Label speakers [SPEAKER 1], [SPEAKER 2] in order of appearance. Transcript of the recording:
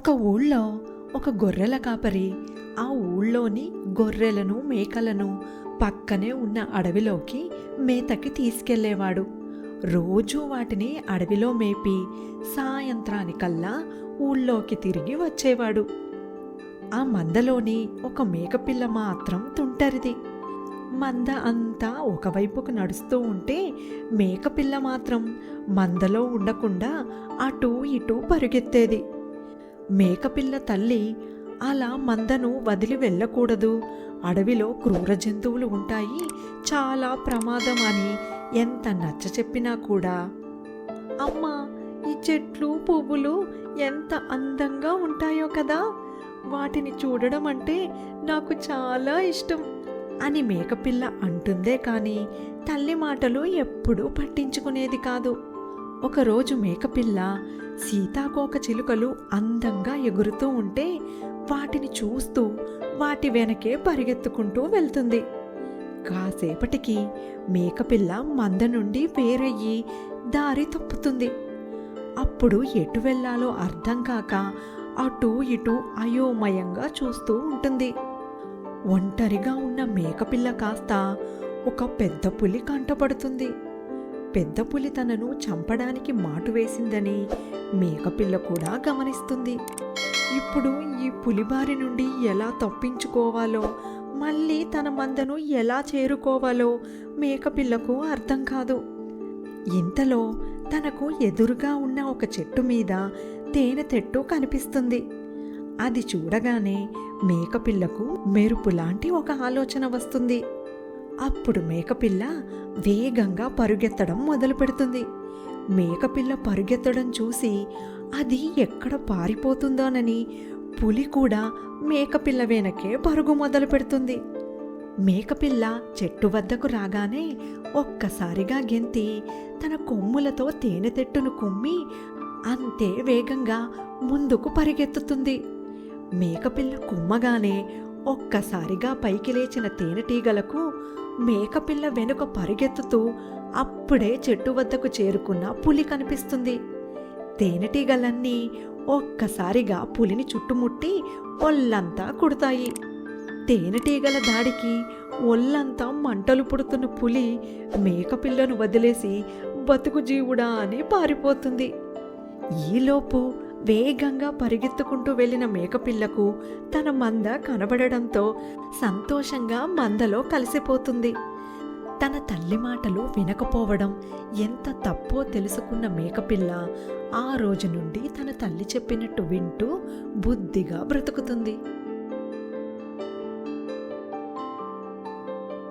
[SPEAKER 1] ఒక ఊళ్ళో ఒక గొర్రెల కాపరి ఆ ఊళ్ళోని గొర్రెలను మేకలను పక్కనే ఉన్న అడవిలోకి మేతకి తీసుకెళ్లేవాడు. రోజూ వాటిని అడవిలో మేపి సాయంత్రానికల్లా ఊళ్ళోకి తిరిగి వచ్చేవాడు. ఆ మందలోని ఒక మేకపిల్ల మాత్రం తుంటరిది. మంద అంతా ఒకవైపుకు నడుస్తూ ఉంటే మేకపిల్ల మాత్రం మందలో ఉండకుండా అటూ ఇటూ పరుగెత్తేది. మేకపిల్ల తల్లి అలా మందను వదిలి వెళ్ళకూడదు, అడవిలో క్రూర జంతువులు ఉంటాయి, చాలా ప్రమాదం అని ఎంత నచ్చ చెప్పినా కూడా, అమ్మా ఈ చెట్లు పువ్వులు ఎంత అందంగా ఉంటాయో కదా, వాటిని చూడడం అంటే నాకు చాలా ఇష్టం అని మేకపిల్ల అంటుందే కానీ తల్లి మాటలు ఎప్పుడూ పట్టించుకునేది కాదు. ఒకరోజు మేకపిల్ల సీతాకోక చిలుకలు అందంగా ఎగురుతూ ఉంటే వాటిని చూస్తూ వాటి వెనకే పరిగెత్తుకుంటూ వెళ్తుంది. కాసేపటికి మేకపిల్ల మంద నుండి వేరయ్యి దారి తప్పుతుంది. అప్పుడు ఎటు వెళ్ళాలో అర్థం కాక అటూ ఇటూ అయోమయంగా చూస్తూ ఉంటుంది. ఒంటరిగా ఉన్న మేకపిల్ల కాస్త ఒక పెద్ద పులి కంటపడుతుంది. పెద్ద పులి తనను చంపడానికి మాటు వేసిందని మేకపిల్ల కూడా గమనిస్తుంది. ఇప్పుడు ఈ పులి బారి నుండి ఎలా తప్పించుకోవాలో, మళ్ళీ తన మందను ఎలా చేరుకోవాలో మేకపిల్లకు అర్థం కాదు. ఇంతలో తనకు ఎదురుగా ఉన్న ఒక చెట్టు మీద తేనె తెట్టు కనిపిస్తుంది. అది చూడగానే మేకపిల్లకు మెరుపులాంటి ఒక ఆలోచన వస్తుంది. అప్పుడు మేకపిల్ల వేగంగా పరుగెత్తడం మొదలు పెడుతుంది. మేకపిల్ల పరుగెత్తడం చూసి అది ఎక్కడ పారిపోతుందోనని పులి కూడా మేకపిల్ల వెనకే పరుగు మొదలు పెడుతుంది. మేకపిల్ల చెట్టు వద్దకు రాగానే ఒక్కసారిగా గెంతి తన కొమ్ములతో తేనె తెట్టును కుమ్మి అంతే వేగంగా ముందుకు పరిగెత్తుతుంది. మేకపిల్ల కుమ్మగానే ఒక్కసారిగా పైకి లేచిన తేనెటీగలకు మేకపిల్ల వెనుక పరిగెత్తుతూ అప్పుడే చెట్టు వద్దకు చేరుకున్న పులి కనిపిస్తుంది. తేనెటీగలన్నీ ఒక్కసారిగా పులిని చుట్టుముట్టి ఒళ్ళంతా కుడతాయి. తేనెటీగల దాడికి ఒళ్ళంతా మంటలు పుడుతున్న పులి మేకపిల్లను వదిలేసి బతుకు జీవుడా అని పారిపోతుంది. ఈలోపు వేగంగా పరిగెత్తుకుంటూ వెళ్ళిన మేకపిల్లకు తన మంద కనబడడంతో సంతోషంగా మందలో కలిసిపోతుంది. తన తల్లి మాటలు వినకపోవడం ఎంత తప్పో తెలుసుకున్న మేకపిల్ల ఆ రోజు నుండి తన తల్లి చెప్పినట్టు వింటూ బుద్ధిగా బ్రతుకుతుంది.